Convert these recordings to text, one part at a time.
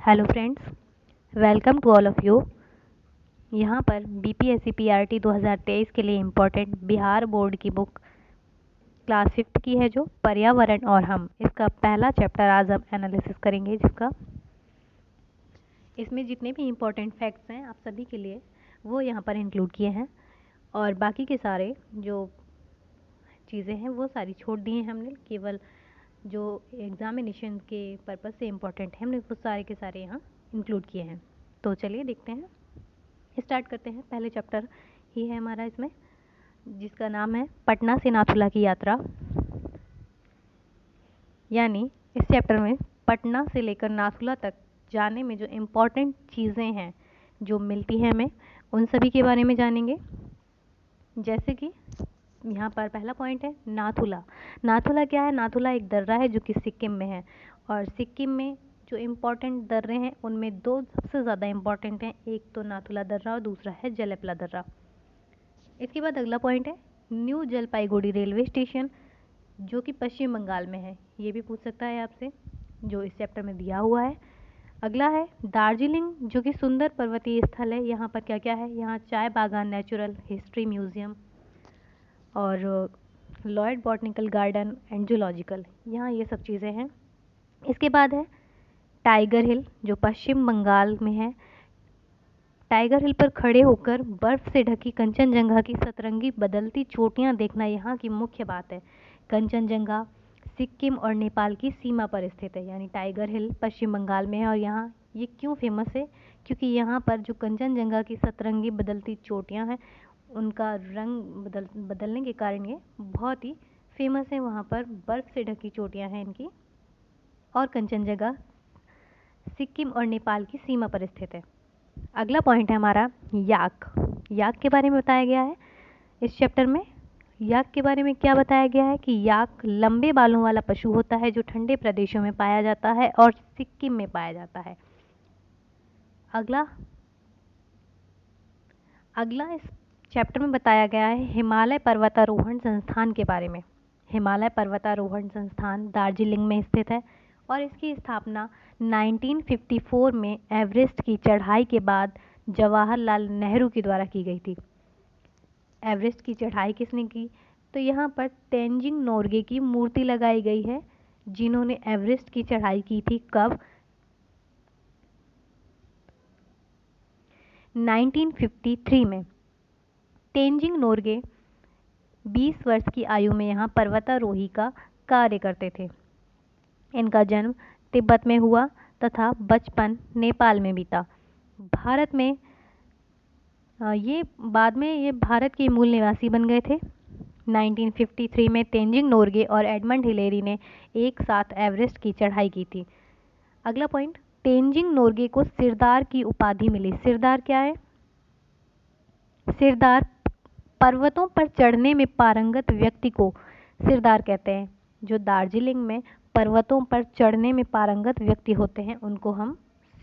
Hello friends, welcome to all of you. यहाँ पर BPSC PRT 2023 के लिए इम्पोर्टेंट बिहार बोर्ड की बुक क्लास 5 की है जो पर्यावरण और हम, इसका पहला चैप्टर आज हम एनालिसिस करेंगे। जिसका इसमें जितने भी इम्पोर्टेंट फैक्ट्स हैं आप सभी के लिए वो यहाँ पर इंक्लूड किए हैं और बाकी के सारे जो चीज़ें हैं वो सारी छोड़ दी हैं हमने। केवल जो एग्जामिनेशन के पर्पज़ से इम्पोर्टेंट है हमने वो सारे के सारे यहाँ इंक्लूड किए हैं। तो चलिए देखते हैं, स्टार्ट करते हैं। पहले चैप्टर ही है हमारा इसमें, जिसका नाम है पटना से नाथुला की यात्रा। यानी इस चैप्टर में पटना से लेकर नाथुला तक जाने में जो इम्पोर्टेंट चीज़ें हैं जो मिलती हैं हमें, उन सभी के बारे में जानेंगे। जैसे कि यहाँ पर पहला पॉइंट है नाथुला। नाथुला क्या है? नाथुला एक दर्रा है जो कि सिक्किम में है और सिक्किम में जो इम्पोर्टेंट दर्रे हैं उनमें दो सबसे ज़्यादा इम्पोर्टेंट हैं, एक तो नाथुला दर्रा और दूसरा है जलेपला दर्रा। इसके बाद अगला पॉइंट है न्यू जलपाईगुड़ी रेलवे स्टेशन, जो कि पश्चिम बंगाल में है। ये भी पूछ सकता है आपसे, जो इस चैप्टर में दिया हुआ है। अगला है दार्जिलिंग, जो कि सुंदर पर्वतीय स्थल है। यहाँ पर क्या क्या है? यहाँ चाय बागान, नेचुरल हिस्ट्री म्यूज़ियम और Lloyd botanical garden and zoological, यहाँ ये सब चीज़ें हैं। इसके बाद है टाइगर हिल, जो पश्चिम बंगाल में है। टाइगर हिल पर खड़े होकर बर्फ से ढकी कंचनजंगा की सतरंगी बदलती चोटियां देखना यहाँ की मुख्य बात है। कंचनजंगा सिक्किम और नेपाल की सीमा पर स्थित है, यानी टाइगर हिल पश्चिम बंगाल में है। और यहाँ ये क्यों फेमस है? क्योंकि यहाँ पर जो कंचनजंगा की सतरंगी बदलती चोटियाँ हैं उनका रंग बदलने के कारण ये बहुत ही फेमस है। वहाँ पर बर्फ़ से ढकी चोटियाँ हैं इनकी, और कंचनजंगा सिक्किम और नेपाल की सीमा पर स्थित है। अगला पॉइंट है हमारा याक। याक के बारे में बताया गया है इस चैप्टर में। याक के बारे में क्या बताया गया है कि याक लंबे बालों वाला पशु होता है जो ठंडे प्रदेशों में पाया जाता है और सिक्किम में पाया जाता है। अगला इस चैप्टर में बताया गया है हिमालय पर्वतारोहण संस्थान के बारे में। हिमालय पर्वतारोहण संस्थान दार्जिलिंग में स्थित है और इसकी स्थापना 1954 में एवरेस्ट की चढ़ाई के बाद जवाहरलाल नेहरू के द्वारा की गई थी। एवरेस्ट की चढ़ाई किसने की? तो यहाँ पर तेंजिंग नोर्गे की मूर्ति लगाई गई है, जिन्होंने एवरेस्ट की चढ़ाई की थी। कब? 1953 में। तेंजिंग नोर्गे 20 वर्ष की आयु में यहाँ पर्वतारोही का कार्य करते थे। इनका जन्म तिब्बत में हुआ तथा बचपन नेपाल में बीता। भारत में बाद में ये भारत के मूल निवासी बन गए थे। 1953 में तेंजिंग नोर्गे और एडमंड हिलेरी ने एक साथ एवरेस्ट की चढ़ाई की थी। अगला पॉइंट, तेंजिंग नोर्गे को सिरदार की उपाधि मिली। सिरदार क्या है? सिरदार पर्वतों पर चढ़ने में पारंगत व्यक्ति को सिरदार कहते हैं। जो दार्जिलिंग में पर्वतों पर चढ़ने में पारंगत व्यक्ति होते हैं उनको हम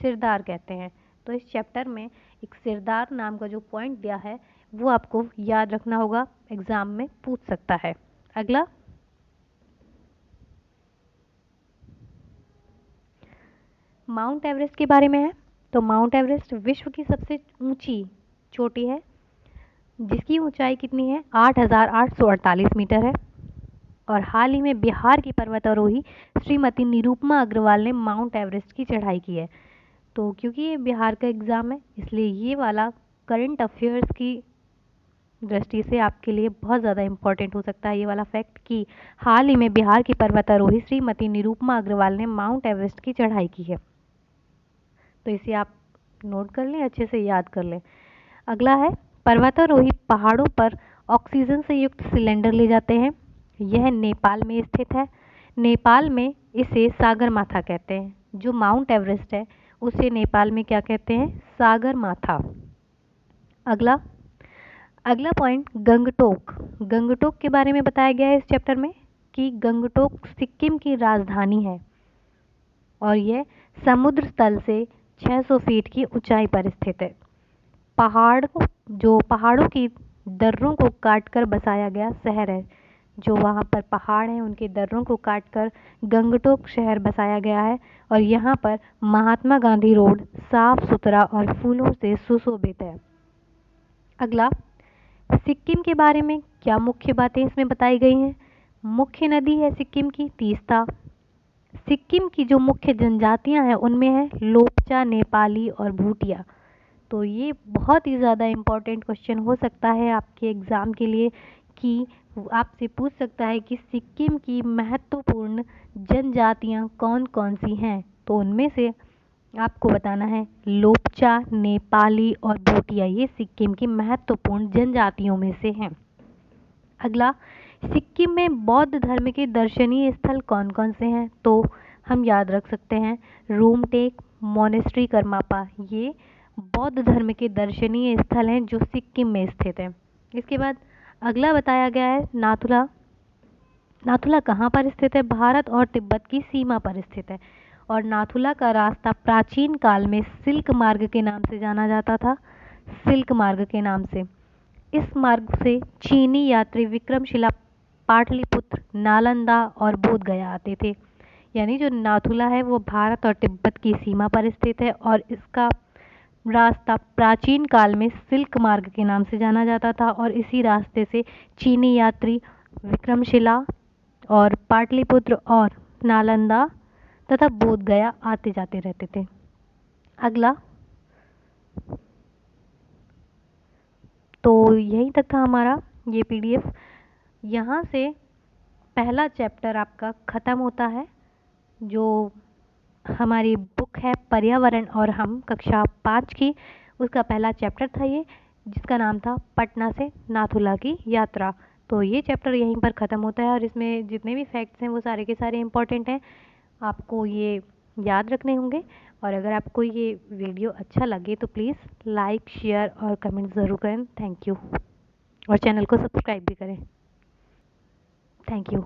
सिरदार कहते हैं। तो इस चैप्टर में एक सिरदार नाम का जो पॉइंट दिया है वो आपको याद रखना होगा, एग्जाम में पूछ सकता है। अगला माउंट एवरेस्ट के बारे में है। तो माउंट एवरेस्ट विश्व की सबसे ऊंची चोटी है, जिसकी ऊंचाई कितनी है? 8,848 मीटर है। और हाल ही में बिहार की पर्वतारोही श्रीमती निरुपमा अग्रवाल ने माउंट एवरेस्ट की चढ़ाई की है। तो क्योंकि ये बिहार का एग्ज़ाम है इसलिए ये वाला करंट अफेयर्स की दृष्टि से आपके लिए बहुत ज़्यादा इम्पोर्टेंट हो सकता है ये वाला फैक्ट कि हाल ही में बिहार की पर्वतारोही श्रीमती निरुपमा अग्रवाल ने माउंट एवरेस्ट की चढ़ाई की है। तो इसे आप नोट कर लें, अच्छे से याद कर लें। अगला है पर्वतारोही पहाड़ों पर ऑक्सीजन से युक्त सिलेंडर ले जाते हैं। यह नेपाल में स्थित है। नेपाल में इसे सागरमाथा कहते हैं। जो माउंट एवरेस्ट है उसे नेपाल में क्या कहते हैं? सागरमाथा। अगला पॉइंट गंगटोक। गंगटोक के बारे में बताया गया है इस चैप्टर में कि गंगटोक सिक्किम की राजधानी है और यह समुद्र तल से 600 फीट की ऊंचाई पर स्थित है। पहाड़ों की दर्रों को काटकर बसाया गया शहर है जो वहाँ पर पहाड़ हैं उनके दर्रों को काटकर गंगटोक शहर बसाया गया है और यहाँ पर महात्मा गांधी रोड साफ सुथरा और फूलों से सुशोभित है। अगला, सिक्किम के बारे में क्या मुख्य बातें इसमें बताई गई हैं। मुख्य नदी है सिक्किम की तीस्ता। सिक्किम की जो मुख्य जनजातियां हैं उनमें है लोपचा, नेपाली और भूटिया। तो ये बहुत ही ज़्यादा इम्पोर्टेंट क्वेश्चन हो सकता है आपके एग्ज़ाम के लिए कि आपसे पूछ सकता है कि सिक्किम की महत्वपूर्ण जनजातियां कौन कौन सी हैं। तो उनमें से आपको बताना है लोपचा, नेपाली और भूटिया, ये सिक्किम की महत्वपूर्ण जनजातियों में से हैं। अगला, सिक्किम में बौद्ध धर्म के दर्शनीय स्थल कौन कौन से हैं। तो हम याद रख सकते हैं रूमटेक, मोनेस्ट्री, करमापा, ये बौद्ध धर्म के दर्शनीय स्थल हैं जो सिक्किम में स्थित हैं। इसके बाद अगला बताया गया है नाथुला। नाथुला कहाँ पर स्थित है। भारत और तिब्बत की सीमा पर स्थित है और नाथुला का रास्ता प्राचीन काल में सिल्क मार्ग के नाम से जाना जाता था। सिल्क मार्ग के नाम से इस मार्ग से चीनी यात्री विक्रमशिला, पाटलिपुत्र, नालंदा और बोध गया आते थे। यानी जो नाथुला है वो भारत और तिब्बत की सीमा पर स्थित है और इसका रास्ता प्राचीन काल में सिल्क मार्ग के नाम से जाना जाता था और इसी रास्ते से चीनी यात्री विक्रमशिला और पाटलिपुत्र और नालंदा तथा बोध गया आते जाते रहते थे। अगला, तो यहीं तक था हमारा ये पीडीएफ। यहाँ से पहला चैप्टर आपका ख़त्म होता है। जो हमारी बुक है पर्यावरण और हम कक्षा 5 की, उसका पहला चैप्टर था ये, जिसका नाम था पटना से नाथुला की यात्रा। तो ये चैप्टर यहीं पर ख़त्म होता है और इसमें जितने भी फैक्ट्स हैं वो सारे के सारे इम्पॉर्टेंट हैं, आपको ये याद रखने होंगे। और अगर आपको ये वीडियो अच्छा लगे तो प्लीज़ लाइक, शेयर और कमेंट ज़रूर करें। Thank you. और चैनल को सब्सक्राइब भी करें। Thank you.